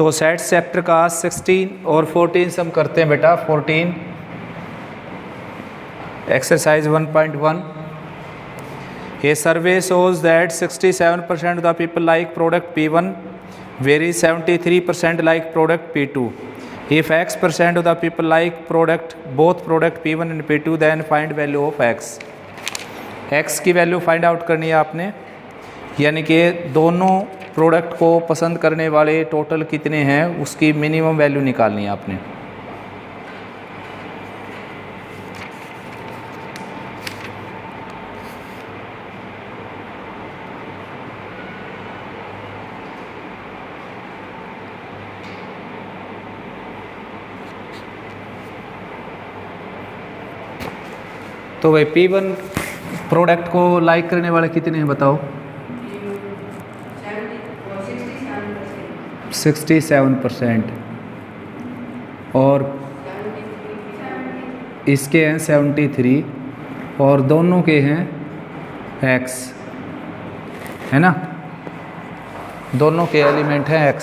तो set sector का 16 और 14 से हम करते हैं बेटा 14 exercise 1.1। A survey shows that 67% of the people like product P1, whereas 73% like product P2. If X% of the people like both product P1 and P2, then find value of X. X की value find out करनी है आपने, यानी कि दोनों product को पसंद करने वाले टोटल कितने हैं उसकी मिनिमम वैल्यू निकालनी है आपने। तो भाई P1 प्रोडक्ट को लाइक करने वाले कितने हैं बताओ? 67%। और इसके हैं 73 और दोनों के हैं X, है ना, दोनों के एलिमेंट हैं X।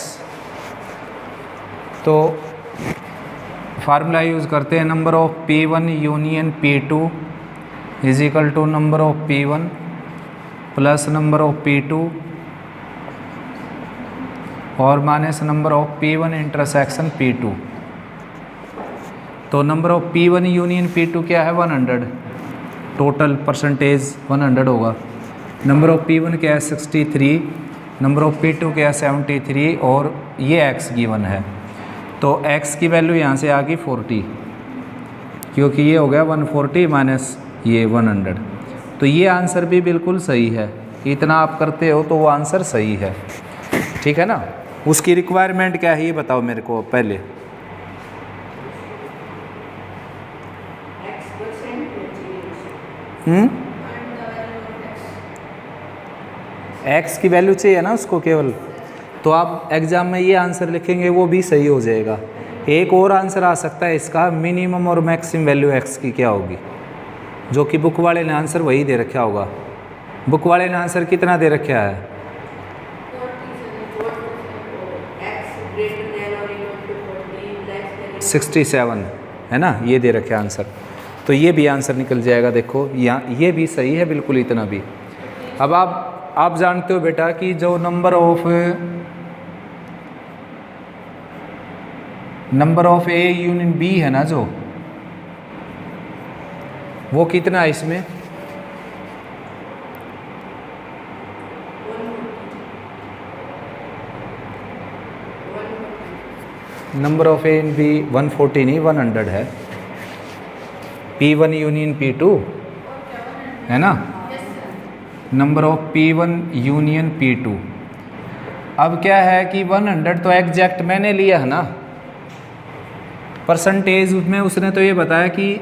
तो फार्मूला यूज़ करते हैं, number of P1 union P2 is equal to number of P1 plus number of P2 और minus number of P1 intersection P2। तो number of P1 union P2 क्या है? 100। टोटल परसेंटेज 100 होगा। Number of P1 क्या है? 63। Number of P2 क्या है? 73 और ये X गिवन है। तो X की वैल्यू यहाँ से आ गई 40, क्योंकि ये हो गया 140 माइनस ये 100। तो ये आंसर भी बिल्कुल सही है। इतना आप करते हो तो वो आंसर सही है, ठीक है ना। उसकी रिक्वायरमेंट क्या है ये बताओ मेरे को पहले। X की वैल्यू चाहिए ना उसको केवल, तो आप एग्जाम में ये आंसर लिखेंगे वो भी सही हो जाएगा। एक और आंसर आ सकता है इसका, मिनिमम और मैक्सिमम वैल्यू X की क्या होगी, जो कि बुक वाले ने आंसर वही दे रखा होगा। बुक वाले ने आंसर कितना दे रखा है? 67, है ना, ये दे रखे आंसर। तो ये भी आंसर निकल जाएगा। देखो यहाँ ये भी सही है बिल्कुल, इतना भी। अब आप जानते हो बेटा कि जो number of A union B है ना, जो वो कितना है इसमें? Number of A and B 140 नहीं 100 है। P1 यूनियन P2 है ना, number of P1 union P2। अब क्या है कि 100 तो एग्जैक्ट मैंने लिया है ना, परसेंटेज में उसने तो ये बताया कि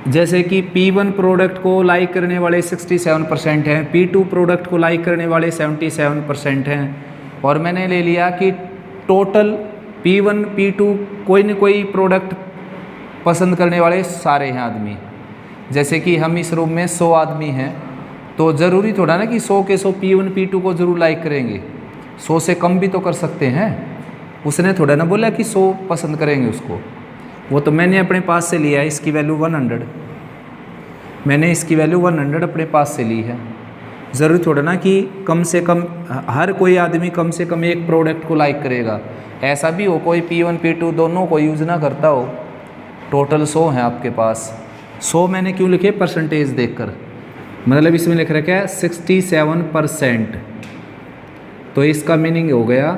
जैसे कि P1 प्रोडक्ट को लाइक करने वाले 67% हैं, P2 प्रोडक्ट को लाइक करने वाले 77% हैं, और मैंने ले लिया कि टोटल P1 P2 कोई न कोई प्रोडक्ट पसंद करने वाले सारे हैं आदमी। जैसे कि हम इस रूम में 100 आदमी हैं, तो ज़रूरी थोड़ा ना कि 100 के 100 P1 P2 को ज़रूर लाइक करेंगे, 100 से कम भी तो कर सकते हैं। उसने थोड़ा ना बोला कि 100 पसंद करेंगे उसको, वो तो मैंने अपने पास से लिया है। इसकी वैल्यू 100, मैंने इसकी वैल्यू 100 अपने पास से ली है। ज़रूरी थोड़ा ना कि कम से कम हर कोई आदमी कम से कम एक प्रोडक्ट को लाइक करेगा। ऐसा भी हो कोई P1 P2 दोनों को यूज़ ना करता हो। टोटल 100 है आपके पास। 100 मैंने क्यों लिखे? परसेंटेज देखकर, मतलब इसमें लिख रखा है 67%। तो इसका मीनिंग हो गया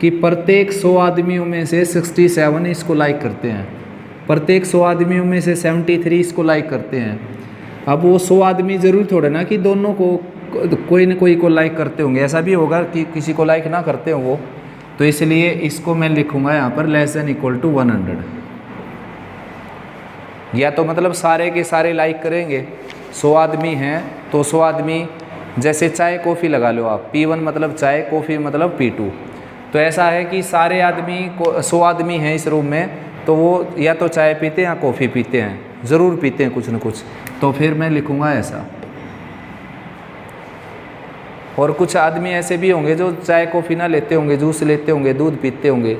कि प्रत्येक 100 आदमियों में से 67 इसको लाइक करते हैं, प्रत्येक 100 आदमियों में से 73 इसको लाइक करते हैं। अब वो 100 आदमी ज़रूरी थोड़ा ना कि दोनों को कोई न कोई को लाइक करते होंगे, ऐसा भी होगा कि किसी को लाइक ना करते हो वो। तो इसलिए इसको मैं लिखूँगा यहाँ पर लेस देन इक्वल टू 100। या तो मतलब सारे के सारे लाइक करेंगे, 100 आदमी हैं तो 100 आदमी, जैसे चाय कॉफ़ी लगा लो आप, P1 मतलब चाय, कॉफ़ी मतलब P2। तो ऐसा है कि सारे आदमी को 100 आदमी हैं इस रूम में, तो वो या तो चाय पीते हैं या कॉफ़ी पीते हैं, ज़रूर पीते हैं कुछ न कुछ। तो फिर मैं लिखूँगा ऐसा, और कुछ आदमी ऐसे भी होंगे जो चाय कॉफ़ी ना लेते होंगे, जूस लेते होंगे, दूध पीते होंगे,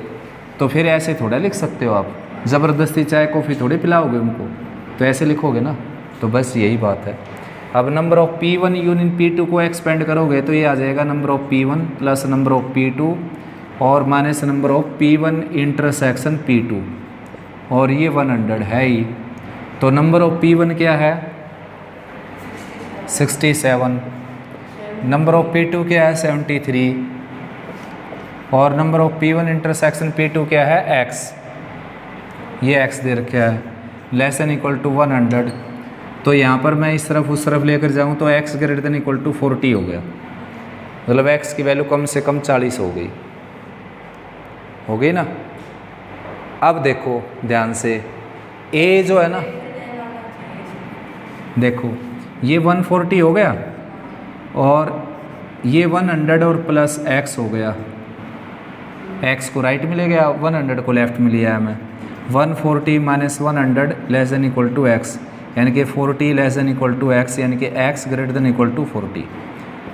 तो फिर ऐसे थोड़ा लिख सकते हो आप, ज़बरदस्ती चाय कॉफ़ी थोड़ी पिलाओगे उनको, तो ऐसे लिखोगे ना। तो बस यही बात है। अब number of P1 union P2 को एक्सपेंड करोगे तो ये आ जाएगा number of P1 plus number of P2 और minus number of P1 intersection P2, और ये 100 है ही। तो नंबर ऑफ P1 क्या है 67, नंबर ऑफ P2 क्या है 73, और number of P1 intersection P2 क्या है x, ये x दे रखा है, लेस एन इक्वल टू 100। तो यहाँ पर मैं इस तरफ उस तरफ लेकर जाऊँ तो x greater than equal to 40 हो गया, मतलब x की वैल्यू कम से कम 40 हो गई ना। अब देखो ध्यान से, a जो है ना, देखो ये 140 हो गया और ये 100 और प्लस x हो गया, x को राइट में ले गया, 100 को लेफ्ट में लिया है मैं। 140 minus 100 less than equal to x, यानी कि 40 less than equal to x, यानी कि x greater than equal to 40,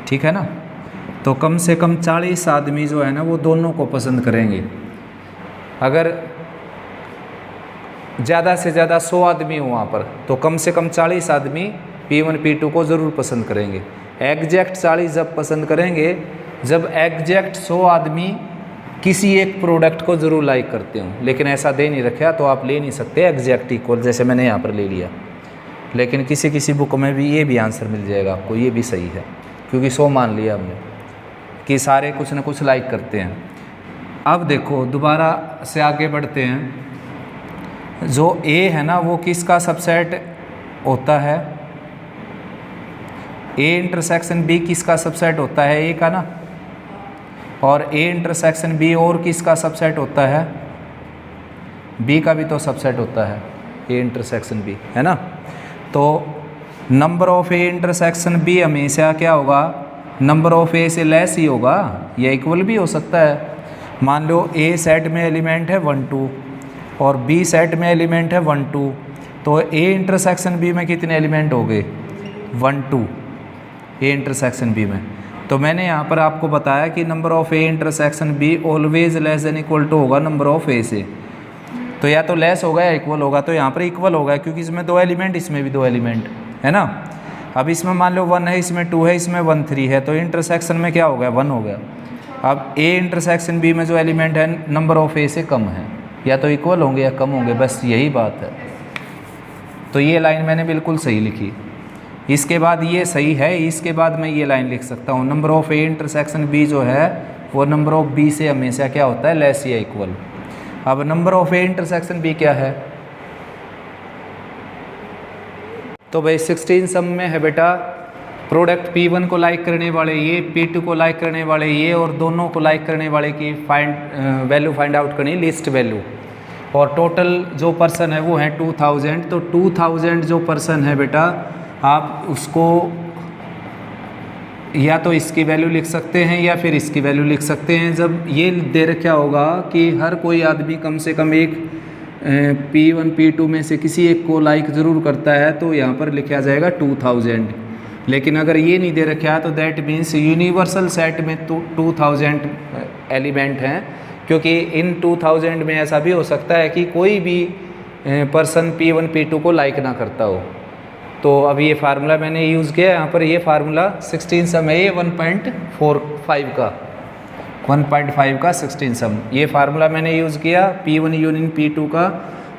ठीक है ना। तो कम से कम 40 आदमी जो है ना वो दोनों को पसंद करेंगे। अगर ज़्यादा से ज़्यादा 100 आदमी हो वहाँ पर, तो कम से कम 40 आदमी P1 P2 को ज़रूर पसंद करेंगे। एग्जैक्ट 40 जब पसंद करेंगे जब एग्जैक्ट 100 आदमी किसी एक प्रोडक्ट को ज़रूर लाइक करते हो, लेकिन ऐसा दे नहीं रखा तो आप ले नहीं सकते एग्जैक्ट इक्वल, जैसे मैंने यहाँ पर ले लिया। लेकिन किसी किसी बुक में भी ये भी आंसर मिल जाएगा आपको, ये भी सही है, क्योंकि 100 मान लिया हमने कि सारे कुछ ना कुछ लाइक करते हैं। अब देखो दोबारा से आगे बढ़ते हैं। जो A है ना वो किसका सबसेट होता है, A इंटरसेक्शन B किसका सबसेट होता है, A का ना, और A इंटरसेक्शन B और किसका सबसेट होता है, B का भी तो सबसेट होता है, A इंटरसेक्शन B, है ना। तो number of A intersection B हमेशा क्या होगा, नंबर ऑफ A से लेस ही होगा, या इक्वल भी हो सकता है। मान लो A सेट में एलिमेंट है 1 2 और B सेट में एलिमेंट है 1 2, तो A इंटरसेक्शन B में कितने एलिमेंट हो गए 1 2 A इंटरसेक्शन B में। तो मैंने यहाँ पर आपको बताया कि number of A intersection B always less than equal to होगा नंबर ऑफ A से, तो या तो लेस होगा या इक्वल होगा। तो यहाँ पर इक्वल होगा क्योंकि इसमें 2 एलिमेंट, इसमें भी 2 एलिमेंट है ना। अब इसमें मान लो 1 है, इसमें 2 है, इसमें 1 3 है, तो इंटरसेक्शन में क्या हो गया 1 हो गया। अब A इंटरसेक्शन B में जो एलिमेंट है नंबर ऑफ A से कम है, या तो इक्वल होंगे या कम होंगे, बस यही बात है। तो ये लाइन मैंने बिल्कुल सही लिखी। इसके बाद ये सही है, इसके बाद मैं ये लाइन लिख सकता हूँ, number of A intersection B जो है वो नंबर ऑफ B से हमेशा क्या होता है, लेस या इक्वल। अब number of A intersection B क्या है, तो भाई 16 सम में है बेटा, प्रोडक्ट P1 को लाइक करने वाले ये, P2 को लाइक करने वाले ये, और दोनों को लाइक करने वाले की वैल्यू फाइंड आउट करनी, लिस्ट वैल्यू। और टोटल जो पर्सन है वो है 2000। तो 2000 जो पर्सन है बेटा, आप उसको या तो इसकी वैल्यू लिख सकते हैं या फिर इसकी वैल्यू लिख सकते हैं। जब ये दे रखा होगा कि हर कोई आदमी कम से कम एक P1 P2 में से किसी एक को लाइक ज़रूर करता है, तो यहाँ पर लिखा जाएगा 2000। लेकिन अगर ये नहीं दे रखा है तो दैट मीन्स यूनिवर्सल सेट में तो 2000 एलिमेंट हैं, क्योंकि इन 2000 में ऐसा भी हो सकता है कि कोई भी पर्सन P1 P2 को लाइक ना करता हो। तो अब ये फार्मूला मैंने यूज़ किया यहाँ पर, ये फार्मूला 16 सम है, ये 1.45 का 1.5 का 16 सम, ये फार्मूला मैंने यूज़ किया P1 यूनियन P2 का।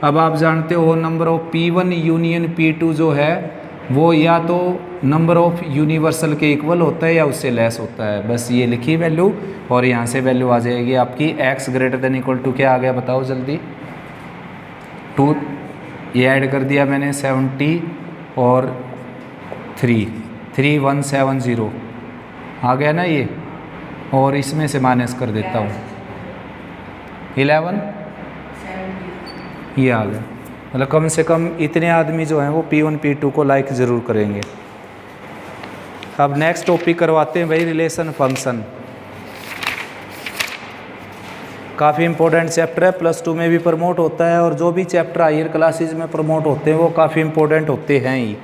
अब आप जानते हो number of P1 union P2 जो है वो या तो नंबर ऑफ यूनिवर्सल के इक्वल होता है या उससे लेस होता है। बस ये लिखी वैल्यू और यहाँ से वैल्यू आ जाएगी आपकी x greater than equal to क्या आ गया बताओ जल्दी, 2, ये ऐड कर दिया मैंने 70 और 3170 आ गया ना ये, और इसमें से माइनस कर देता हूँ 11, ये आ गया। मतलब कम से कम इतने आदमी जो हैं वो P1 P2 को लाइक ज़रूर करेंगे। अब नेक्स्ट टॉपिक करवाते हैं भाई, रिलेशन फंक्शन। काफ़ी इंपॉर्टेंट चैप्टर है, +2 में भी प्रमोट होता है, और जो भी चैप्टर हायर क्लासेज में प्रमोट होते हैं वो काफ़ी इंपॉर्टेंट होते हैं ही।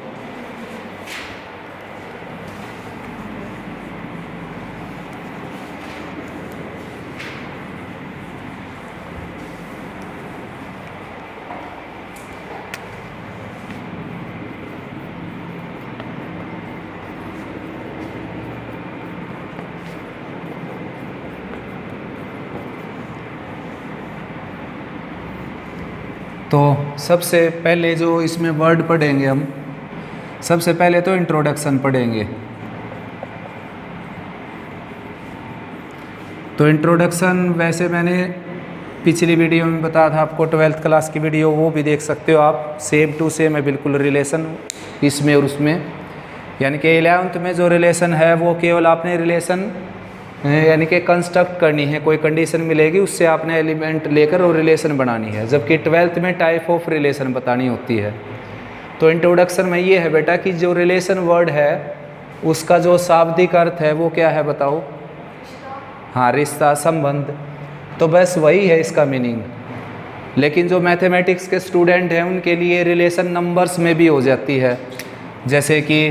तो सबसे पहले जो इसमें वर्ड पढ़ेंगे हम, सबसे पहले तो इंट्रोडक्शन पढ़ेंगे। तो इंट्रोडक्शन वैसे मैंने पिछली वीडियो में बताया था आपको, 12th क्लास की वीडियो, वो भी देख सकते हो आप। सेम टू सेम है बिल्कुल रिलेशन इसमें और उसमें। यानी कि 11th में जो रिलेशन है वो केवल आपने रिलेशन यानी कि कंस्ट्रक्ट करनी है, कोई कंडीशन मिलेगी उससे आपने एलिमेंट लेकर और रिलेशन बनानी है, जबकि 12th में टाइप ऑफ रिलेशन बतानी होती है। तो इंट्रोडक्शन में ये है बेटा कि जो रिलेशन वर्ड है उसका जो शाब्दिक अर्थ है वो क्या है बताओ? हाँ, रिश्ता, संबंध। तो बस वही है इसका मीनिंग। लेकिन जो मैथमेटिक्स के स्टूडेंट हैं उनके लिए रिलेशन नंबर्स में भी हो जाती है, जैसे कि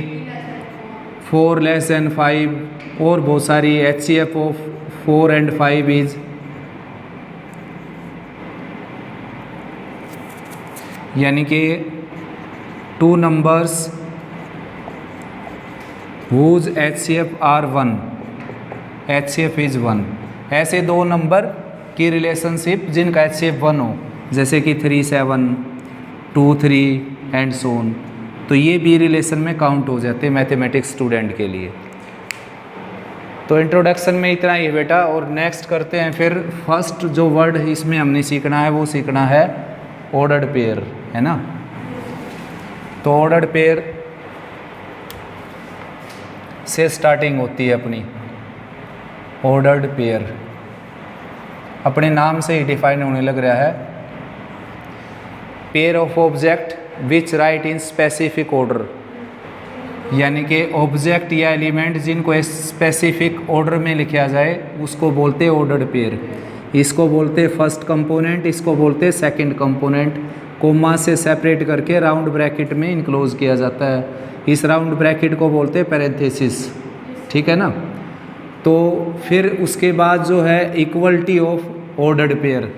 4 लेस देन 5 और बहुत सारी HCF ऑफ 4 and 5 इज, यानी कि 2 numbers whose HCF are 1, HCF is 1। ऐसे दो नंबर की रिलेशनशिप जिनका HCF 1 हो, जैसे कि 3 7 2 3 एंड सो ऑन। तो ये भी रिलेशन में काउंट हो जाते हैं मैथमेटिक्स स्टूडेंट के लिए। तो इंट्रोडक्शन में इतना ही बेटा। और नेक्स्ट करते हैं फिर फर्स्ट जो वर्ड इसमें हमने सीखना है वो सीखना है ऑर्डर्ड पेयर, है ना। तो ऑर्डर्ड पेयर से स्टार्टिंग होती है अपनी। ऑर्डर्ड पेयर अपने नाम से ही डिफाइन होने लग रहा है। Pair of object which right in specific order, यानी कि ऑब्जेक्ट या एलिमेंट जिनको स्पेसिफिक ऑर्डर में लिखा जाए उसको बोलते हैं ऑर्डर्ड पेयर। इसको बोलते हैं फर्स्ट कंपोनेंट, इसको बोलते हैं सेकंड कंपोनेंट। कोमा से सेपरेट करके राउंड ब्रैकेट में इनक्लोज किया जाता है। इस राउंड ब्रैकेट को बोलते हैं पैरेंथेसिस, ठीक है ना। तो फिर उसके बाद जो है इक्वलिटी ऑफ ऑर्डर्ड पेयर,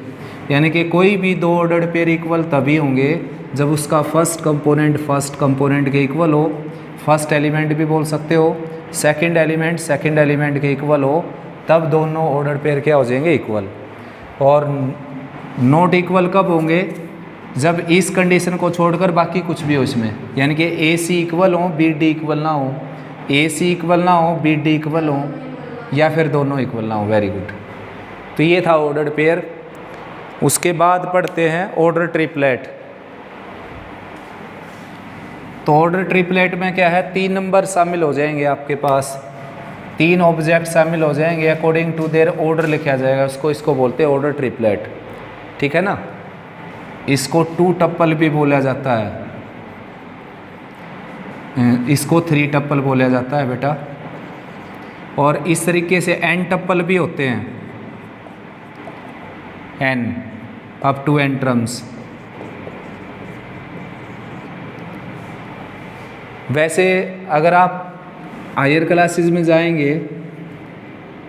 यानी कि कोई भी दो ऑर्डर्ड पेयर इक्वल तभी होंगे जब उसका फर्स्ट कंपोनेंट के इक्वल हो। फर्स्ट एलिमेंट भी बोल सकते हो, सेकंड एलिमेंट के इक्वल हो, तब दोनों ऑर्डर्ड पेयर क्या हो जाएंगे? इक्वल। और नॉट इक्वल कब होंगे? जब इस कंडीशन को छोड़कर बाकी कुछ भी हो इसमें, यानी कि AC इक्वल हो BD इक्वल ना हो, AC इक्वल ना हो BD इक्वल हो, या फिर दोनों इक्वल ना हो। Very good. तो ये था ऑर्डर्ड पेयर। उसके बाद पढ़ते हैं ऑर्डर ट्रिपलेट। तो ऑर्डर ट्रिपलेट में क्या है? 3 नंबर शामिल हो जाएंगे आपके पास, 3 ऑब्जेक्ट शामिल हो जाएंगे, अकॉर्डिंग टू देयर ऑर्डर लिखा जाएगा उसको। इसको बोलते हैं ऑर्डर ट्रिपलेट, ठीक है ना। इसको 2 टप्पल भी बोला जाता है, इसको 3 टप्पल बोला जाता है बेटा। और इस तरीके से n टप्पल भी होते हैं, n up to n terms. वैसे अगर आप हायर क्लासेस में जाएंगे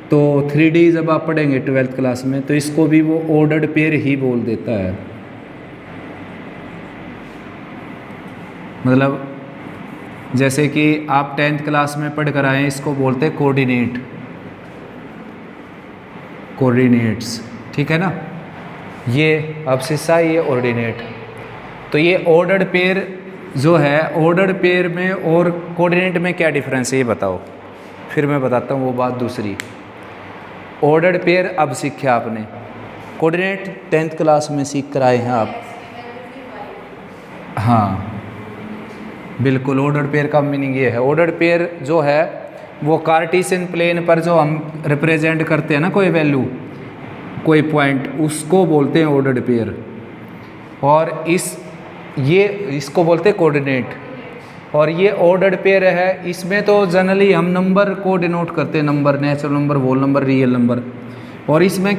तो 3D जब आप पढ़ेंगे 12th क्लास में, तो इसको भी वो ऑर्डर्ड पेयर ही बोल देता है। मतलब जैसे कि आप 10th क्लास में पढ़ कर आए, इसको बोलते हैं कोऑर्डिनेट्स, ठीक है ना। ये अब्सिस्सा, ये ऑर्डिनेट। तो ये ऑर्डर्ड पेयर जो है, ऑर्डर्ड पेयर में और कोऑर्डिनेट में क्या डिफरेंस है ये बताओ, फिर मैं बताता हूँ वो बात दूसरी। ऑर्डर्ड पेयर अब सीखा आपने, कोऑर्डिनेट 10th क्लास में सीख कर आए हैं आप। हाँ बिल्कुल, ऑर्डर्ड पेयर का मीनिंग ये है। ऑर्डर्ड पेयर जो है वो कार्टेशियन प्लेन पर जो हम रिप्रेजेंट करते हैं ना कोई वैल्यू, कोई पॉइंट, उसको बोलते हैं ऑर्डर्ड पेयर। और इसको बोलते हैं कोऑर्डिनेट। और ये ऑर्डर्ड पेयर है, इसमें तो जनरली हम नंबर को डिनोट करते हैं, number, natural number, whole number, real number. और इसमें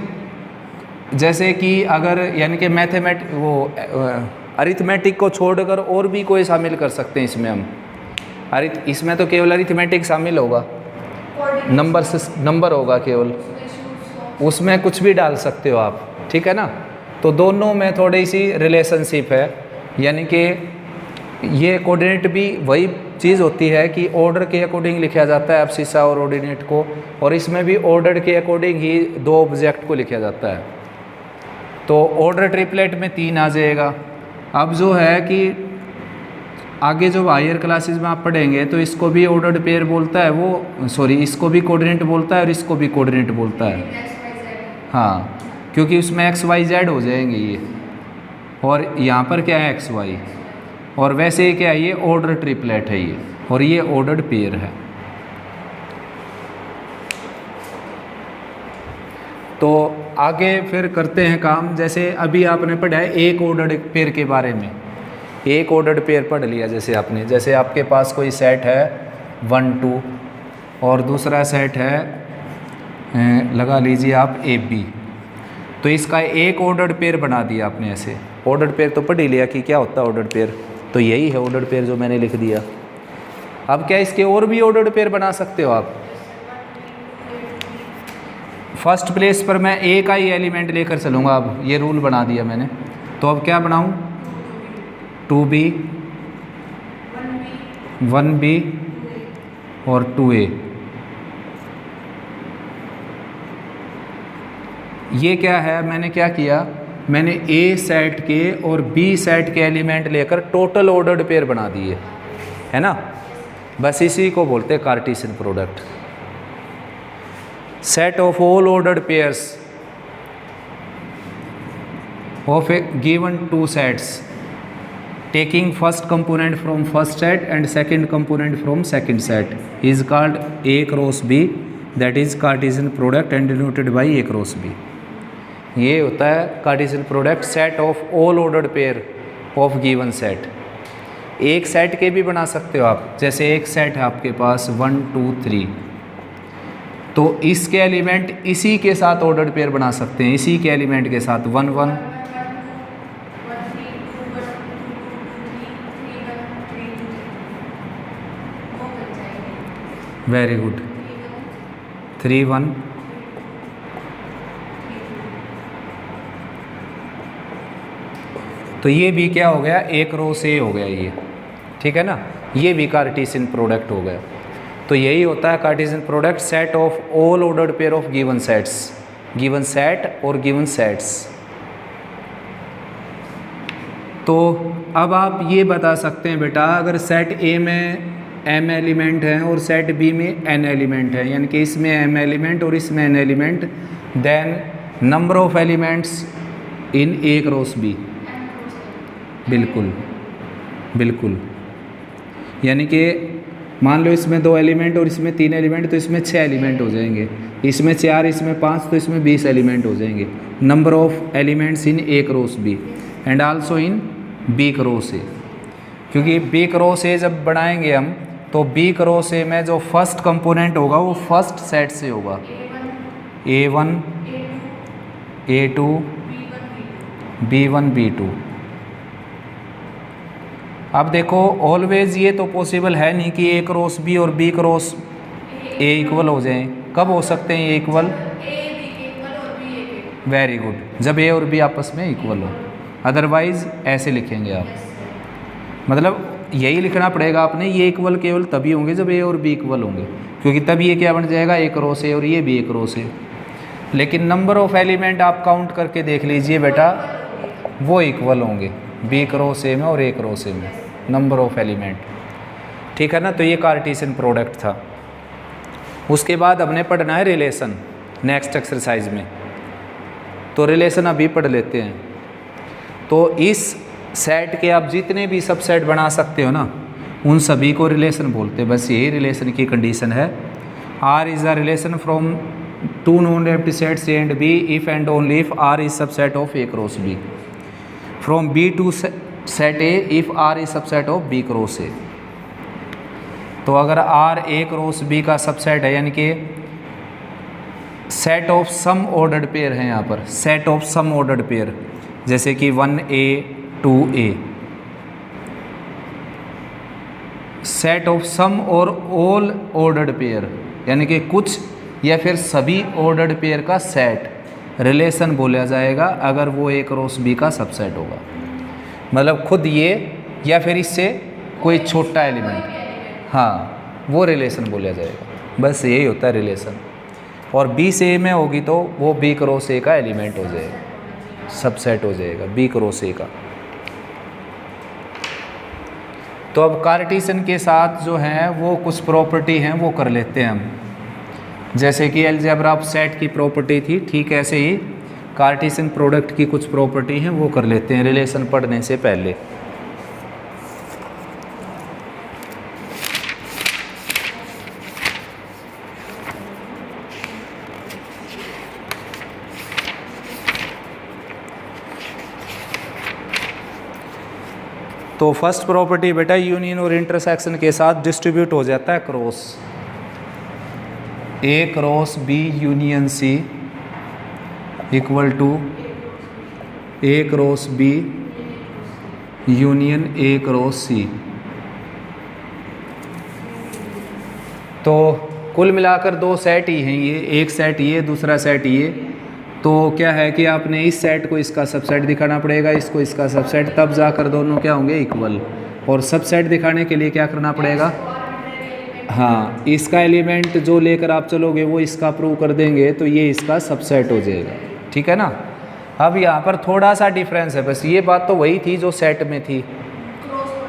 जैसे कि अगर यानी कि अरिथमेटिक को छोड़कर और भी कोई शामिल कर सकते हैं इसमें हम। इसमें तो केवल अरिथमेटिक शामिल होगा, नंबर होगा केवल, उसमें कुछ भी डाल सकते हो आप, ठीक है ना। तो दोनों में थोड़ी सी रिलेशनशिप है, यानी कि ये कोऑर्डिनेट भी वही चीज़ होती है कि ऑर्डर के अकॉर्डिंग लिखा जाता है अब्सिस्सा और ऑर्डिनेट को, और इसमें भी ऑर्डर के अकॉर्डिंग ही 2 ऑब्जेक्ट को लिखा जाता है। तो ऑर्डर ट्रिपलेट में 3 आ जाएगा। अब जो है कि आगे जो हायर क्लासेस में आप पढ़ेंगे तो इसको भी ऑर्डर्ड पेयर बोलता है वो, सॉरी इसको भी कोऑर्डिनेट बोलता है और इसको भी कोऑर्डिनेट बोलता है। हाँ, क्योंकि उसमें एक्स वाई जेड हो जाएंगे ये, और यहाँ पर क्या है एक्स वाई, और वैसे क्या है ये ऑर्डर ट्रिपलेट है ये, और ये ऑर्डर्ड पेयर है। तो आगे फिर करते हैं काम। जैसे अभी आपने पढ़ा है एक ऑर्डर्ड पेयर के बारे में, एक ऑर्डर्ड पेयर पढ़ लिया जैसे आपने, जैसे आपके पास कोई सेट है 1 2 और दूसरा सेट है लगा लीजिए आप AB, तो इसका एक ऑर्डर्ड पेयर बना दिया आपने। ऐसे ऑर्डर्ड पेयर तो पढ़ ही लिया कि क्या होता है ऑर्डर्ड पेयर, तो यही है ऑर्डर्ड पेयर जो मैंने लिख दिया। अब क्या इसके और भी ऑर्डर्ड पेयर बना सकते हो आप। फर्स्ट प्लेस पर मैं A का ही एलिमेंट लेकर चलूँगा, अब ये रूल बना दिया मैंने। तो अब क्या बनाऊँ, 2B 1B और 2A। ये क्या है, मैंने क्या किया, मैंने A सेट के और B सेट के एलिमेंट लेकर टोटल ऑर्डर्ड पेयर बना दिए, है ना। बस इसी को बोलते हैं Cartesian product. Set of all ordered pairs of A given 2 sets taking first component from first set and second component from second set is called A cross B, that is Cartesian product and denoted by A cross B। ये होता है Cartesian product set of all ordered pair of given set. एक set के भी बना सकते हो आप, जैसे एक सेट है आपके पास 1 2 3, तो इसके एलिमेंट इसी के साथ ऑर्डर्ड पेयर बना सकते हैं, इसी के एलिमेंट के साथ 1 1 वेरी गुड 3 1 तो ये भी क्या हो गया, एक रो से हो गया ये, ठीक है ना। ये भी कार्टेशियन प्रोडक्ट हो गया। तो यही होता है Cartesian product, set of all ordered pair of given sets, given set और गिवन सेट्स। तो अब आप ये बता सकते हैं बेटा, अगर सेट A में M एलिमेंट है और सेट B में N एलिमेंट है, यानी कि इसमें M एलिमेंट और इसमें N element, then number of elements in A cross B। बिल्कुल बिल्कुल, यानी कि मान लो इसमें 2 एलिमेंट और इसमें 3 एलिमेंट, तो इसमें 6 एलिमेंट हो जाएंगे, इसमें 4 इसमें 5, तो इसमें 20 एलिमेंट हो जाएंगे। Number of elements in A cross B and also in B cross A, क्योंकि B क्रॉस A जब बनाएंगे हम, तो B क्रॉस A में जो फर्स्ट कंपोनेंट होगा वो फर्स्ट सेट से होगा, A1 A2 B1 B2। अब देखो ऑलवेज ये तो पॉसिबल है नहीं कि A क्रॉस B और B क्रॉस A इक्वल हो जाएं। कब हो सकते हैं ये इक्वल, वेरी गुड, जब A और B आपस में इक्वल हो, अदरवाइज ऐसे लिखेंगे आप, मतलब यही लिखना पड़ेगा आपने, ये इक्वल केवल तभी होंगे जब A और B इक्वल होंगे, क्योंकि तब ये क्या बन जाएगा, A क्रॉस A और ये B क्रॉस A। लेकिन नंबर ऑफ एलिमेंट आप काउंट करके देख लीजिए बेटा, वो इक्वल होंगे B क्रॉस A में और A क्रॉस A में, नंबर ऑफ एलिमेंट, ठीक है ना। तो ये कार्टेशियन प्रोडक्ट था। उसके बाद हमने पढ़ना है रिलेशन नेक्स्ट एक्सरसाइज में, तो रिलेशन अभी पढ़ लेते हैं। तो इस सेट के आप जितने भी सबसेट बना सकते हो ना, उन सभी को रिलेशन बोलते हैं, बस यही रिलेशन की कंडीशन है। R is a relation from 2 non empty sets A and B if and only if R is subset of A cross B, from B to set A if R is subset of B cross A। तो अगर R A cross B का subset है, यानी कि set of some ordered pair है यहाँ पर, set of some ordered pair, जैसे कि 1A 2A, सेट ऑफ सम और ऑल ऑर्डर्ड पेयर, यानी कि कुछ या फिर सभी ऑर्डर्ड पेयर का सेट रिलेशन बोला जाएगा अगर वो A क्रॉस B का सबसेट होगा, मतलब खुद ये या फिर इससे कोई छोटा एलिमेंट, हाँ वो रिलेशन बोला जाएगा। बस यही होता है रिलेशन। और B से A में होगी तो वो B क्रॉस A का एलिमेंट हो जाएगा, सबसेट हो जाएगा B क्रॉस A का। तो अब कार्टेशियन के साथ जो है वो कुछ प्रॉपर्टी हैं वो कर लेते हैं हम। जैसे कि अलजेब्रा ऑफ सेट की प्रॉपर्टी थी, ठीक ऐसे ही कार्टेशियन प्रोडक्ट की कुछ प्रॉपर्टी हैं वो कर लेते हैं रिलेशन पढ़ने से पहले। तो फर्स्ट प्रॉपर्टी बेटा यूनियन और इंटरसेक्शन के साथ डिस्ट्रीब्यूट हो जाता है cross A cross B union C equal to A cross B union A cross C. तो कुल मिलाकर दो सेट ही हैं ये, एक सेट ये दूसरा सेट ये। तो क्या है कि आपने इस सेट को इसका सबसेट दिखाना पड़ेगा, इसको इसका सबसेट, तब जाकर दोनों क्या होंगे इक्वल। और सबसेट दिखाने के लिए क्या करना पड़ेगा, हाँ इसका एलिमेंट जो लेकर आप चलोगे वो इसका प्रूव कर देंगे तो ये इसका सबसेट हो जाएगा, ठीक है ना। अब यहाँ पर थोड़ा सा डिफरेंस है बस, ये बात तो वही थी जो सेट में थी,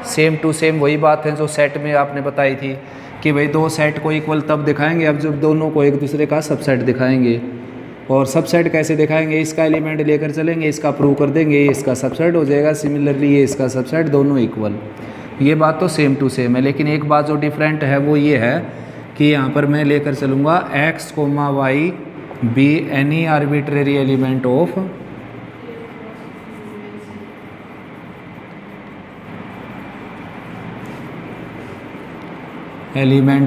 सेम टू सेम वही बात है जो सेट में आपने बताई थी कि भाई दो सेट को इक्वल तब दिखाएंगे अब जब दोनों को एक दूसरे का सबसेट दिखाएंगे। और सबसेट कैसे दिखाएंगे, इसका एलिमेंट लेकर चलेंगे, इसका प्रूव कर देंगे, ये इसका सबसेट हो जाएगा, सिमिलरली ये इसका सबसेट, दोनों इक्वल। ये बात तो सेम टू सेम है, लेकिन एक बात जो डिफरेंट है वो ये है कि यहाँ पर मैं लेकर चलूँगा x, y be any arbitrary element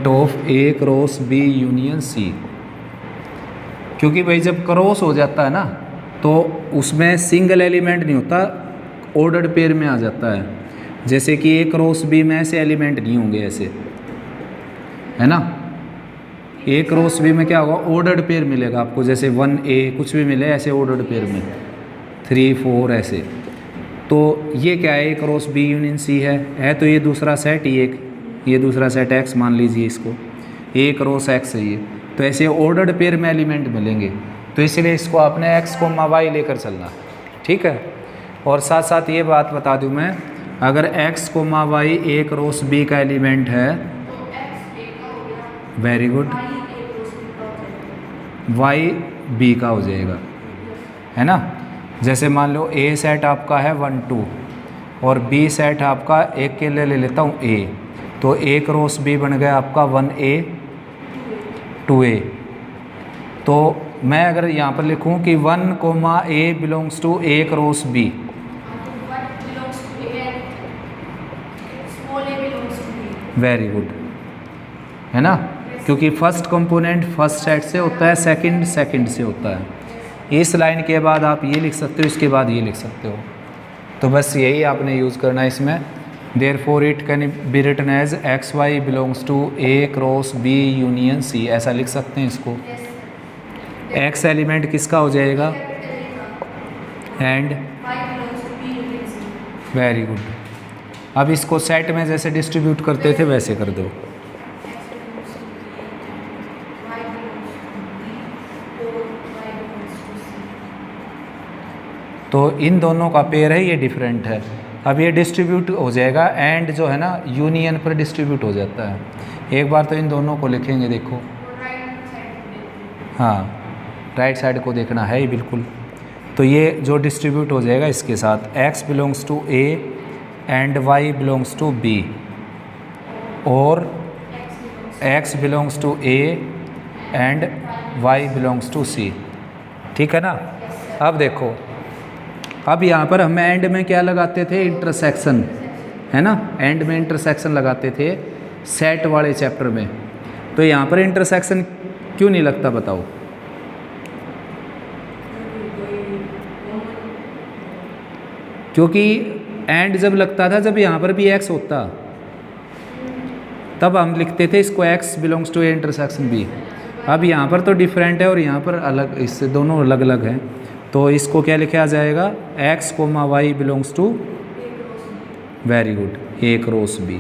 of A cross B union C. क्योंकि भाई जब क्रॉस हो जाता है ना तो उसमें सिंगल एलिमेंट नहीं होता, ऑर्डर्ड पेयर में आ जाता है। जैसे कि ए क्रॉस बी में ऐसे एलिमेंट नहीं होंगे ऐसे, है ना। ए क्रॉस बी में क्या होगा, ऑर्डर्ड पेयर मिलेगा आपको, जैसे 1A कुछ भी मिले ऐसे ऑर्डर्ड पेयर में 3, 4 ऐसे। तो ये क्या है, ए क्रॉस बी यूनियन सी है तो ये दूसरा सेट ही एक, ये दूसरा सेट x मान लीजिए इसको, ए क्रॉस x है ये। तो ऐसे ऑर्डर्ड पेयर में एलिमेंट मिलेंगे, तो इसलिए इसको आपने x, y लेकर चलना, ठीक है। और साथ साथ ये बात बता दूं मैं, अगर x, y ए क्रॉस बी का एलिमेंट है, वेरी गुड, y b का हो जाएगा, है ना। जैसे मान लो a सेट आपका है 1, 2 और b सेट आपका एक के लिए ले लेता हूँ a, तो a क्रॉस b बन गया आपका 1A 2A। तो मैं अगर यहाँ पर लिखूँ कि 1, A belongs to A cross B, very good, है ना। क्योंकि फर्स्ट कंपोनेंट फर्स्ट सेट से होता है, सेकंड सेकंड से होता है। इस लाइन के बाद आप ये लिख सकते हो, इसके बाद ये लिख सकते हो। तो बस यही आपने यूज़ करना है इसमें। Therefore it can be written as x y belongs to A cross B union C, ऐसा लिख सकते हैं इसको। एक्स एलिमेंट किसका हो जाएगा, एंड वेरी गुड। अब इसको सेट में जैसे डिस्ट्रीब्यूट करते थे वैसे कर दो। तो इन दोनों का पेयर है, ये डिफरेंट है। अब ये डिस्ट्रीब्यूट हो जाएगा, एंड जो है ना यूनियन पर डिस्ट्रीब्यूट हो जाता है। एक बार तो इन दोनों को लिखेंगे, देखो, हाँ राइट साइड को देखना है ही बिल्कुल। तो ये जो डिस्ट्रीब्यूट हो जाएगा इसके साथ, x belongs to a and y belongs to b, और x belongs to a and y belongs to c, ठीक है ना। अब देखो, अब यहाँ पर हम एंड में क्या लगाते थे, इंटरसेक्शन, है ना। एंड में इंटरसेक्शन लगाते थे सेट वाले चैप्टर में। तो यहाँ पर इंटरसेक्शन क्यों नहीं लगता बताओ। क्योंकि एंड जब लगता था जब यहाँ पर भी x होता, तब हम लिखते थे इसको x belongs to A intersection b। अब यहाँ पर तो डिफरेंट है और यहाँ पर अलग, इससे दोनों अलग अलग हैं। तो इसको क्या लिखा जाएगा, x, y belongs to, very good, A cross B,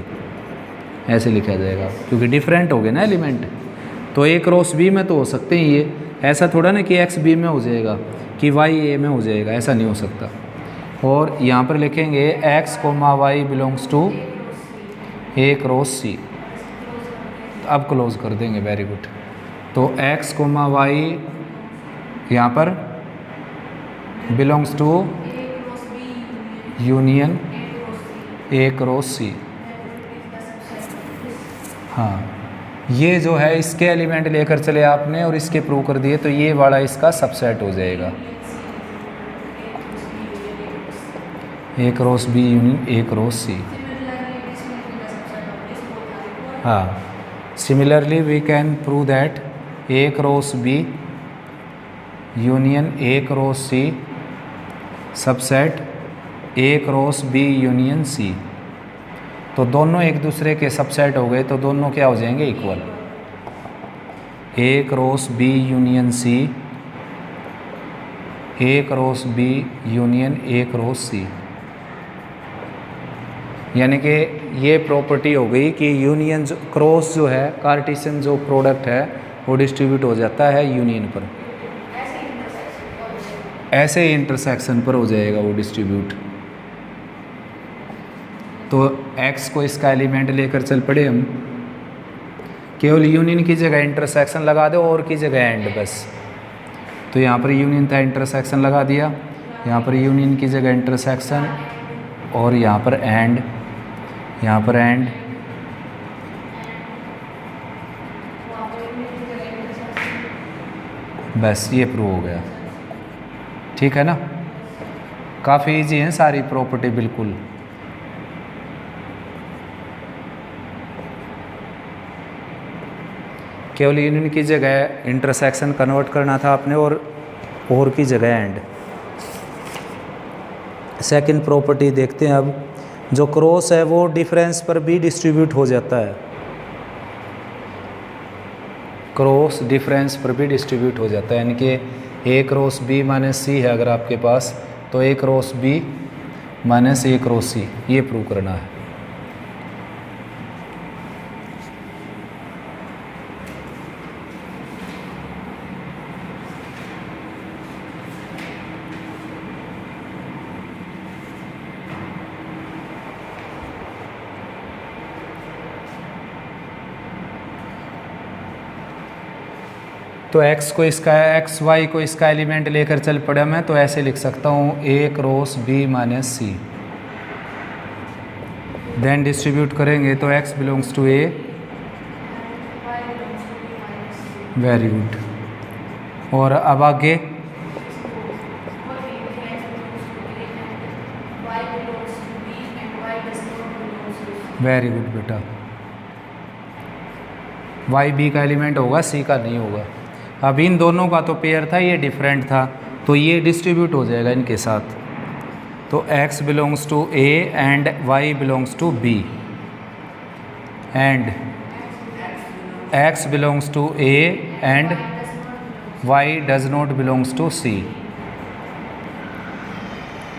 ऐसे लिखा जाएगा क्योंकि डिफरेंट हो गए ना एलिमेंट। तो ए क्रॉस बी में तो हो सकते हैं ये, ऐसा थोड़ा ना कि x b में हो जाएगा कि y a में हो जाएगा, ऐसा नहीं हो सकता। और यहाँ पर लिखेंगे x, y belongs to A cross C. अब क्लोज कर देंगे, वेरी गुड। तो x कोमा वाई यहाँ पर belongs to union A cross C. हाँ, ये जो है इसके एलिमेंट लेकर चले आपने और इसके प्रूव कर दिए, तो ये वाला इसका सबसेट हो जाएगा, A cross B union A cross C. हाँ, similarly we can prove that A cross B union A cross C subset A cross B union C. तो दोनों एक दूसरे के सबसेट हो गए, तो दोनों क्या हो जाएंगे, equal. A cross B union C, A cross B union A cross C. यानी कि ये प्रॉपर्टी हो गई कि यूनियन जो क्रॉस जो है, कार्टेशियन जो प्रोडक्ट है वो डिस्ट्रीब्यूट हो जाता है यूनियन पर, ऐसे ही इंटरसेक्शन पर हो जाएगा वो डिस्ट्रीब्यूट। तो x को इसका एलिमेंट लेकर चल पड़े हम, केवल यूनियन की जगह इंटरसेक्शन लगा दो और की जगह एंड बस। तो यहाँ पर यूनियन था, इंटरसेक्शन लगा दिया, यहाँ पर यूनियन की जगह इंटरसेक्शन और यहाँ पर एंड, यहाँ पर एंड। बस ये प्रूव हो गया, ठीक है ना। काफ़ी इजी है सारी प्रॉपर्टी, बिल्कुल। केवल यूनियन की जगह इंटरसेक्शन कन्वर्ट करना था आपने और की जगह एंड। सेकंड प्रॉपर्टी देखते हैं अब। जो क्रॉस है वो डिफरेंस पर भी डिस्ट्रीब्यूट हो जाता है, क्रॉस डिफरेंस पर भी डिस्ट्रीब्यूट हो जाता है। यानी कि ए क्रॉस बी माइनस सी है अगर आपके पास, तो ए क्रॉस बी माइनस ए क्रॉस सी, ये प्रूव करना है। तो x को इसका एक्स वाई को इसका एलिमेंट लेकर चल पड़ा मैं, तो ऐसे लिख सकता हूँ a cross b minus C. Then distribute करेंगे तो x belongs to a, very good. और अब आगे वेरी गुड बेटा, y b का एलिमेंट होगा, c का नहीं होगा। अब इन दोनों का तो पेयर था, ये डिफरेंट था, तो ये डिस्ट्रीब्यूट हो जाएगा इनके साथ। तो x belongs to a and y belongs to b and x belongs to a and y does not belongs to c,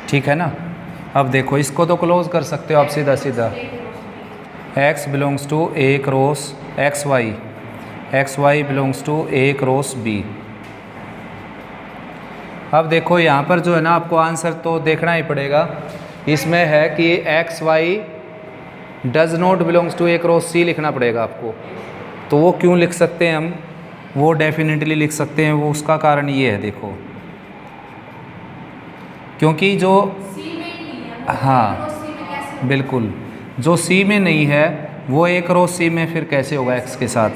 ठीक है ना। अब देखो इसको तो क्लोज कर सकते हो आप सीधा सीधा, x belongs to a cross x y belongs to A cross B. अब देखो यहाँ पर जो है ना, आपको आंसर तो देखना ही पड़ेगा। इसमें है कि X Y does not belongs to A cross C लिखना पड़ेगा आपको। तो वो क्यों लिख सकते हैं हम, वो डेफिनेटली लिख सकते हैं। वो उसका कारण ये है, देखो, क्योंकि जो हाँ बिल्कुल, जो सी में नहीं है वो ए क्रॉस सी में फिर कैसे होगा एक्स के साथ।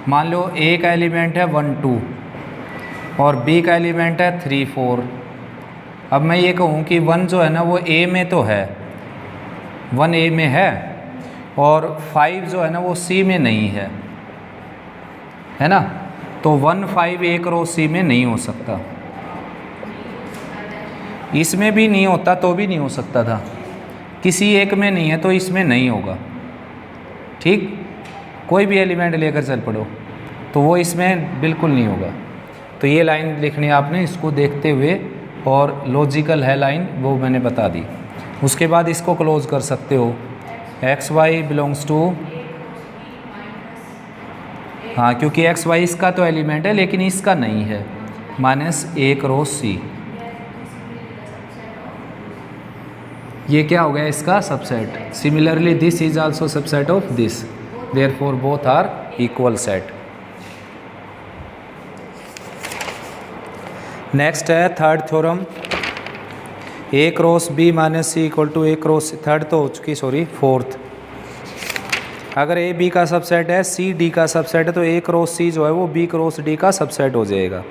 मान लो ए का एलिमेंट है 1 2 और बी का एलिमेंट है 3 4। अब मैं ये कहूँ कि 1 जो है ना वो ए में तो है, 1 ए में है, और 5 जो है ना वो सी में नहीं है ना। तो 1 5 ए क्रॉस सी में नहीं हो सकता, इसमें भी नहीं होता तो भी नहीं हो सकता था, किसी एक में नहीं है तो इसमें नहीं होगा, ठीक। कोई भी एलिमेंट लेकर चल पड़ो तो वो इसमें बिल्कुल नहीं होगा। तो ये लाइन लिखनी है आपने इसको देखते हुए, और लॉजिकल है लाइन, वो मैंने बता दी। उसके बाद इसको क्लोज कर सकते हो, एक्स वाई बिलोंग्स टू, हाँ क्योंकि एक्स वाई इसका तो एलिमेंट है लेकिन इसका नहीं है, माइनस ए क्रॉस सी। ये क्या हो गया इसका subset. Similarly this is also subset of this, therefore both are equal set. Next है third theorem, A cross B minus C equal to A cross, third तो हो चुकी, सॉरी फोर्थ। अगर ए बी का सबसेट है, C D का subset है, तो ए क्रॉस सी जो है वो बी क्रॉस डी का सबसेट हो जाएगा।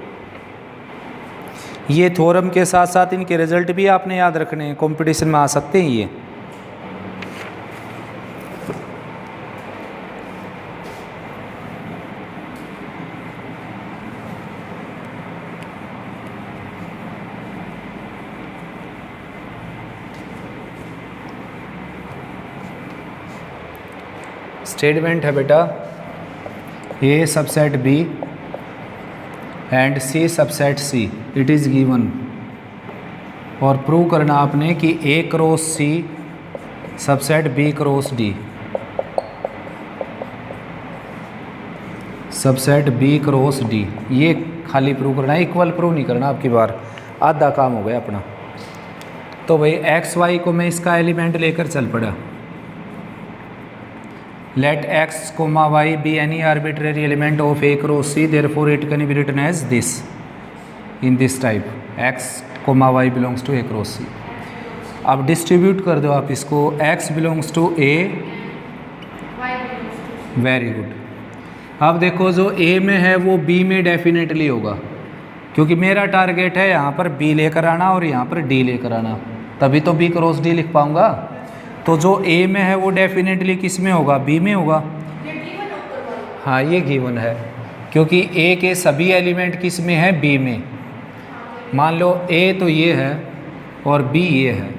ये थ्योरम के साथ साथ इनके रिजल्ट भी आपने याद रखने हैं, कंपटीशन में आ सकते हैं ये। स्टेटमेंट है बेटा, A subset B and C subset C it is given, और प्रूव करना आपने कि A cross C subset B cross D, subset B cross D, ये खाली प्रूव करना है, इक्वल प्रूव नहीं करना आपकी बार, आधा काम हो गया अपना। तो भाई एक्स वाई को मैं इसका एलिमेंट लेकर चल पड़ा, let x comma y be any arbitrary element of A cross C, therefore it can be written as this in this type, x comma y belongs to A cross C। अब distribute कर दो आप इसको, x belongs to A, very good. अब देखो जो A में है वो B में डेफिनेटली होगा, क्योंकि मेरा टारगेट है यहाँ पर B लेकर आना और यहाँ पर D लेकर आना, तभी तो B क्रॉस D लिख पाऊँगा। तो जो A में है वो डेफिनेटली किस में होगा, B में होगा। हाँ ये गिवन है, क्योंकि A के सभी एलिमेंट किस में है, B में। मान लो A तो ये है और B ये है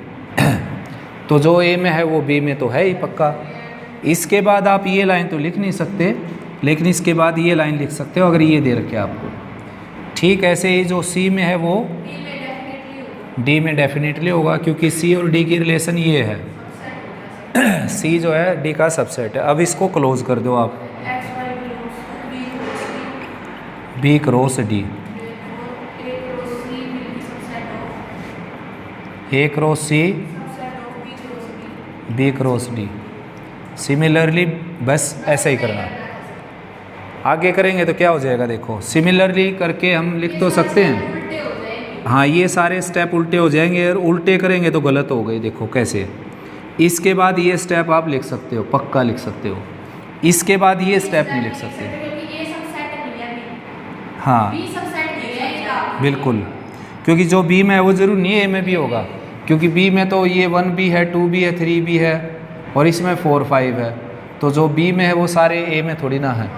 तो जो A में है वो B में तो है ही पक्का। इसके बाद आप ये लाइन तो लिख नहीं सकते, लेकिन इसके बाद ये लाइन लिख सकते हो अगर ये दे रखे आपको। ठीक ऐसे ही जो C में है वो D में डेफिनेटली होगा, क्योंकि C और D की रिलेशन ये है, C जो है D का सबसेट है। अब इसको क्लोज कर दो आप, B cross D, A cross C, B cross D। Similarly बस ऐसा ही करना, आगे करेंगे तो क्या हो जाएगा देखो, सिमिलरली करके हम लिख तो सकते हैं। हाँ ये सारे स्टेप उल्टे हो जाएंगे, और उल्टे करेंगे तो गलत हो गए, देखो कैसे। इसके बाद ये स्टेप आप लिख सकते हो, पक्का लिख सकते हो, इसके बाद ये स्टेप नहीं लिख सकते। हाँ बिल्कुल, क्योंकि जो बी में है वो ज़रूर नहीं है ए में भी होगा, क्योंकि बी में तो ये 1B है, 2B है, 3B है, और इसमें 4 5 है, तो जो बी में है वो सारे ए में थोड़ी ना है।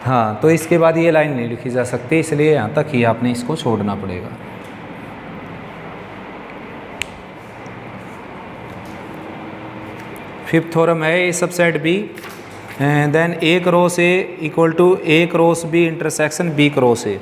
हाँ तो इसके बाद ये लाइन नहीं लिखी जा सकती, इसलिए यहाँ तक ही आपने इसको छोड़ना पड़ेगा। फिफ्थ थ्योरम है A subset B then A cross A equal to A cross B intersection B cross A.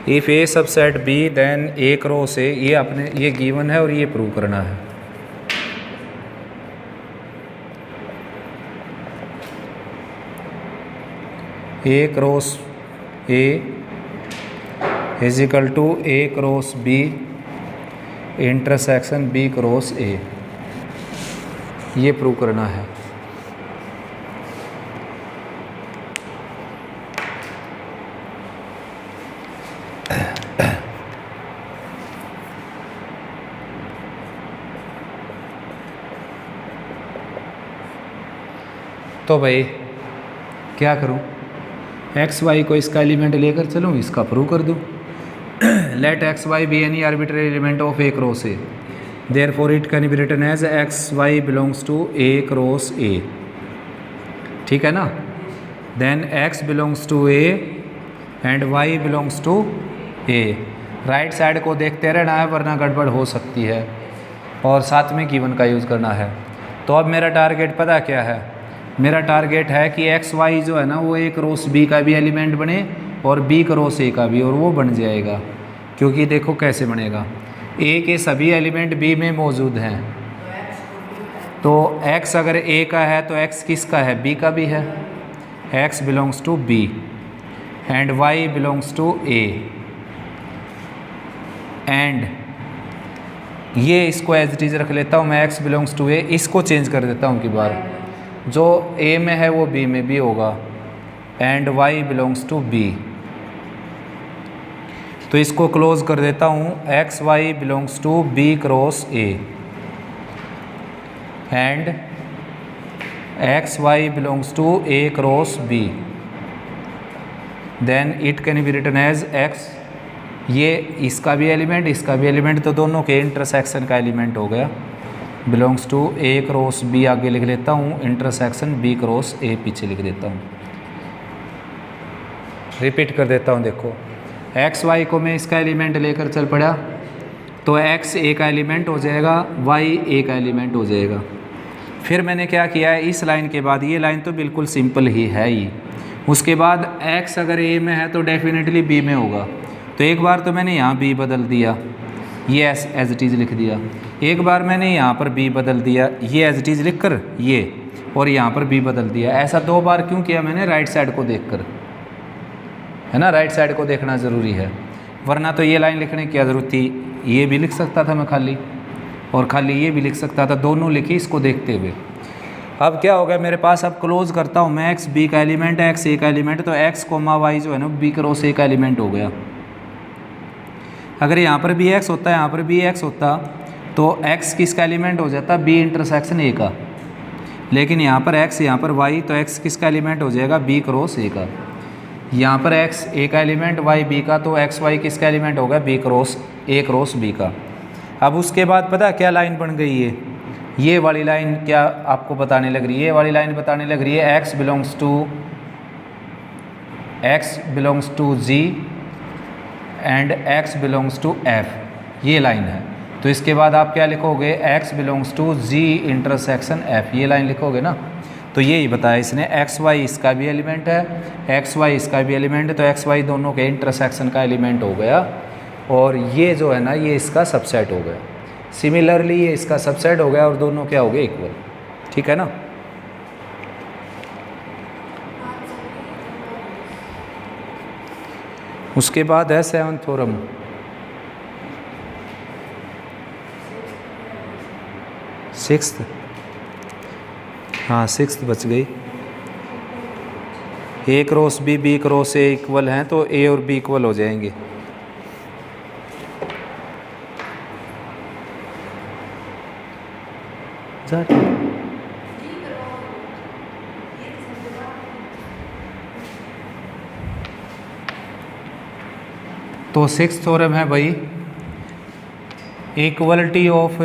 If A subset B then A cross A, ये आपने ये गिवन है और ये प्रूव करना है। A cross A is equal to A cross B intersection B cross A, ये prove करना है। तो भाई क्या करूं, एक्स वाई को इसका एलिमेंट लेकर चलूं, इसका प्रूव कर दूं। Let x y be any arbitrary element of A cross A, therefore it can be written as x y belongs to A cross A, ठीक है ना। Then x belongs to A and y belongs to A. Right side को देखते रहना है वरना गड़बड़ हो सकती है, और साथ में गिवन का यूज़ करना है। तो अब मेरा टारगेट पता क्या है, मेरा टारगेट है कि एक्स वाई जो है ना वो ए क्रॉस बी का भी एलिमेंट बने और बी क्रॉस ए का भी, और वो बन जाएगा। क्योंकि देखो कैसे बनेगा, ए के सभी एलिमेंट बी में मौजूद हैं। तो x अगर a का है तो x किसका है, b का भी है, x belongs to b and y belongs to a and ये इसको एज इट इज़ रख लेता हूँ मैं, x बिलोंग्स टू a, इसको चेंज कर देता हूँ की बार, जो a में है वो b में भी होगा and y belongs to b। तो इसको क्लोज कर देता हूँ, x y belongs to b cross a and x y belongs to a cross b, then it can be written as x, ये इसका भी एलिमेंट इसका भी एलिमेंट, तो दोनों के इंटरसेक्शन का एलिमेंट हो गया, belongs to a cross b आगे लिख लेता हूँ, इंटरसेक्शन b क्रॉस a पीछे लिख देता हूँ। रिपीट कर देता हूँ, देखो एक्स वाई को मैं इसका एलिमेंट लेकर चल पड़ा तो एक्स ए का एलिमेंट हो जाएगा, वाई ए का एलिमेंट हो जाएगा। फिर मैंने क्या किया है, इस लाइन के बाद, ये लाइन तो बिल्कुल सिंपल ही है ही, उसके बाद एक्स अगर ए में है तो डेफिनेटली बी में होगा, तो एक बार तो मैंने यहाँ बी बदल दिया, ये एज इट इज़ लिख दिया, एक बार मैंने यहाँ पर बी बदल दिया, ये एज इट इज़ लिख कर ये, और यहाँ पर बी बदल दिया। ऐसा 2 बार क्यों किया मैंने, राइट साइड को देख कर, है ना, राइट साइड को देखना ज़रूरी है, वरना तो ये लाइन लिखने की क्या ज़रूरत थी, ये भी लिख सकता था मैं खाली, और खाली ये भी लिख सकता था, दोनों लिखी इसको देखते हुए। अब क्या हो गया मेरे पास, अब क्लोज करता हूँ मैं, एक्स बी का एलिमेंट है, एक्स ए का एलिमेंट, तो एक्स कोमा वाई जो है ना बी क्रॉस ए का एलिमेंट हो गया। अगर यहाँ पर भी एक्स होता, यहाँ पर भी एक्स होता, तो एक्स किसका एलिमेंट हो जाता, बी इंटरसेक्शन ए का, लेकिन यहाँ पर एक्स यहाँ पर वाई, तो एक्स किसका एलिमेंट हो जाएगा, बी क्रॉस ए का। यहाँ पर x a का एलिमेंट y b का, तो x y किसका एलिमेंट होगा, b cross a cross b का। अब उसके बाद पता क्या लाइन बन गई है, ये वाली लाइन क्या आपको बताने लग रही है, ये वाली लाइन बताने लग रही है x belongs to g and x belongs to f, ये लाइन है। तो इसके बाद आप क्या लिखोगे, x belongs to g intersection f, ये लाइन लिखोगे ना। तो यही बताया इसने, एक्स वाई इसका भी एलिमेंट है, एक्स वाई इसका भी एलिमेंट है, तो एक्स वाई दोनों के इंटरसेक्शन का एलिमेंट हो गया, और ये जो है ना ये इसका सबसेट हो गया। सिमिलरली ये इसका सबसेट हो गया और दोनों क्या हो गए, इक्वल। ठीक है ना। उसके बाद है 7th थ्योरम, सिक्स्थ, हाँ 6th बच गई। A cross B, B cross A equal हैं, तो ए और बी इक्वल हो जाएंगे। तो 6th थ्योरम है भाई, इक्वलिटी ऑफ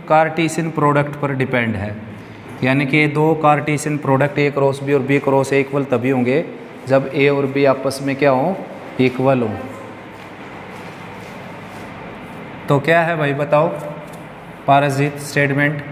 कार्टेशियन प्रोडक्ट पर डिपेंड है, यानी कि 2 cartesian product A cross B और बी क्रॉस ए इक्वल तभी होंगे जब ए और बी आपस में क्या हो, इक्वल हो। तो क्या है भाई बताओ, पारजित स्टेटमेंट।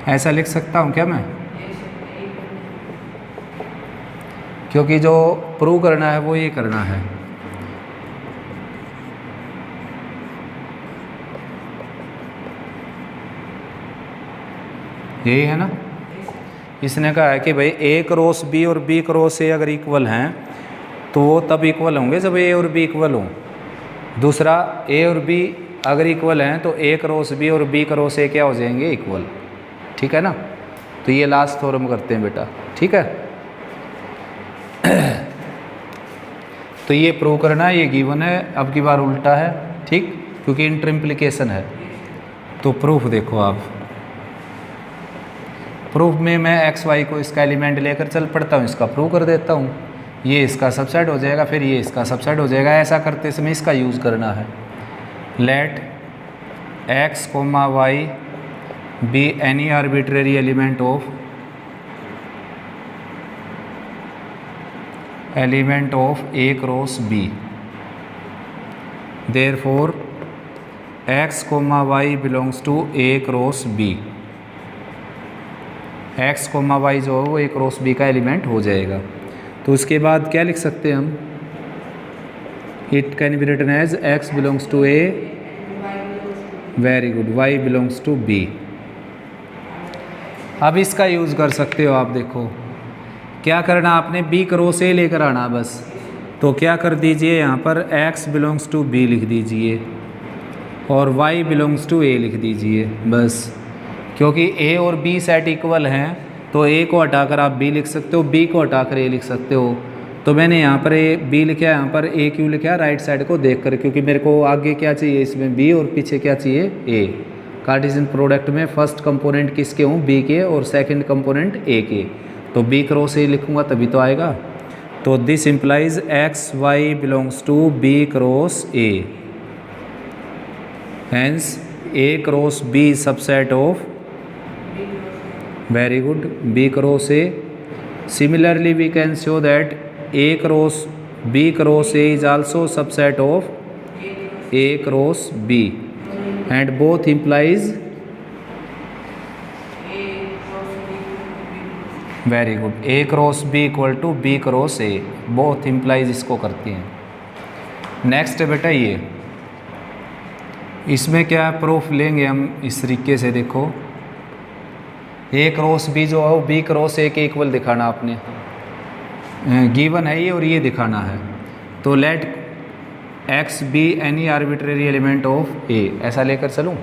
ऐसा लिख सकता हूँ क्या मैं, क्योंकि जो प्रूव करना है वो ये करना है। यही है ना, इसने कहा है कि भाई ए क्रॉस बी और बी क्रॉस ए अगर इक्वल हैं तो वो तब इक्वल होंगे जब ए और बी इक्वल हों। दूसरा, ए और बी अगर इक्वल हैं तो ए क्रॉस बी और बी क्रॉस ए क्या हो जाएंगे, इक्वल। ठीक है ना। तो ये लास्ट थ्योरम करते हैं बेटा, ठीक है। तो ये प्रूव करना है, ये गिवन है, अब की बार उल्टा है, ठीक, क्योंकि इंटर इम्प्लीकेशन है। तो प्रूफ देखो आप, प्रूफ में मैं एक्स वाई को इसका एलिमेंट लेकर चल पड़ता हूँ, इसका प्रूव कर देता हूँ, ये इसका सबसेट हो जाएगा, फिर ये इसका सबसेट हो जाएगा। ऐसा करते समय इसका यूज़ करना है, let x comma y be any arbitrary element of A cross B, therefore x, y belongs to A cross B. x, y जो है वो ए क्रॉस बी का एलिमेंट हो जाएगा। तो उसके बाद क्या लिख सकते हैं हम, it can be written as x belongs to A, very good, y belongs to B. अब इसका यूज़ कर सकते हो आप, देखो क्या करना आपने, बी क्रॉस ए लेकर आना बस। तो क्या कर दीजिए यहाँ पर x बिलोंग्स टू बी लिख दीजिए और y बिलोंग्स टू ए लिख दीजिए बस। क्योंकि a और b सेट इक्वल हैं तो a को हटाकर आप b लिख सकते हो, b को हटाकर a लिख सकते हो। तो मैंने यहाँ पर b लिखा, यहाँ पर a क्यों लिखा, राइट साइड को देखकर, क्योंकि मेरे को आगे क्या चाहिए इसमें b और पीछे क्या चाहिए a। कार्टेशियन प्रोडक्ट में फर्स्ट कंपोनेंट किसके हों, b के, और सेकंड कंपोनेंट a के। तो b क्रॉस a लिखूँगा तभी तो आएगा। तो this implies x y belongs to b cross a, hence a cross b subset of, very good, b cross a। Similarly we can show that a cross b cross a is also subset of a cross b and both implies, very good, a cross b equal to b cross a, both implies इसको करती हैं। Next है बेटा ये, इसमें क्या proof लेंगे हम इस तरीके से, देखो a क्रॉस b जो है वो b क्रॉस a के इक्वल दिखाना आपने, गिवन है ये और ये दिखाना है। तो let x be any arbitrary element of a, ऐसा लेकर चलूँ,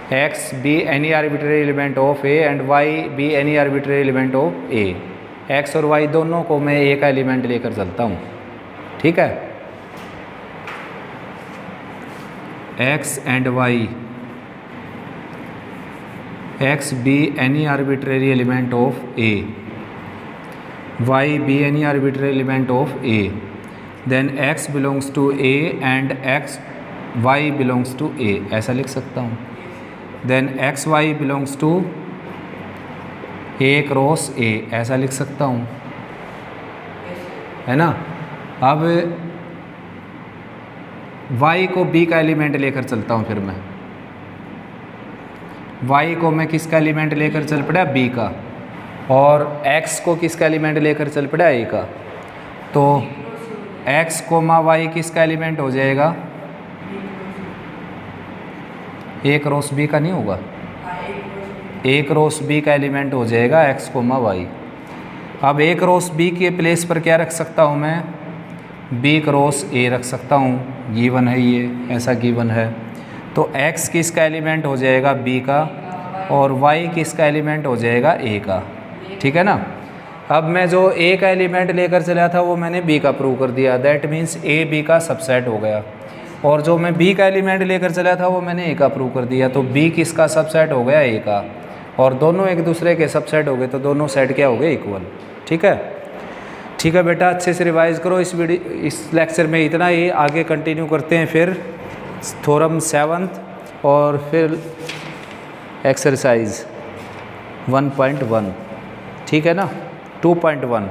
x be any arbitrary element of a and y be any arbitrary element of a। x और y दोनों को मैं a का एलिमेंट लेकर चलता हूँ, ठीक है। x and y, x be any arbitrary element of a, y be any arbitrary element of a, then x belongs to a and x y belongs to a, ऐसा लिख सकता हूँ। Then x y belongs to A cross A, ऐसा लिख सकता हूँ, है ना। अब y को b का एलिमेंट लेकर चलता हूँ, फिर मैं y को मैं किसका एलिमेंट लेकर चल पड़ा, b का, और x को किसका एलिमेंट लेकर चल पड़ा, a का। तो x कोमा y किसका एलिमेंट हो जाएगा, a क्रॉस b का नहीं होगा, a क्रॉस b का एलिमेंट हो जाएगा x कोमा y। अब a क्रॉस b के प्लेस पर क्या रख सकता हूँ मैं, b क्रॉस a रख सकता हूँ, गिवन है ये, ऐसा गिवन है। तो x किसका एलिमेंट हो जाएगा, b का, और y किसका एलिमेंट हो जाएगा, a का, ठीक है ना। अब मैं जो a का एलिमेंट लेकर चला था वो मैंने b का प्रूव कर दिया, दैट मीन्स a b का सबसेट हो गया। और जो मैं b का एलिमेंट लेकर चला था वो मैंने a का प्रूव कर दिया, तो b किसका सबसेट हो गया, a का, और दोनों एक दूसरे के सबसेट हो गए, तो दोनों सेट क्या हो गए, इक्वल, ठीक है। ठीक है बेटा, अच्छे से रिवाइज करो इस इस लेक्चर में इतना ही। आगे कंटिन्यू करते हैं फिर थ्योरम 7th और फिर एक्सरसाइज 1.1, ठीक है ना, 2.1।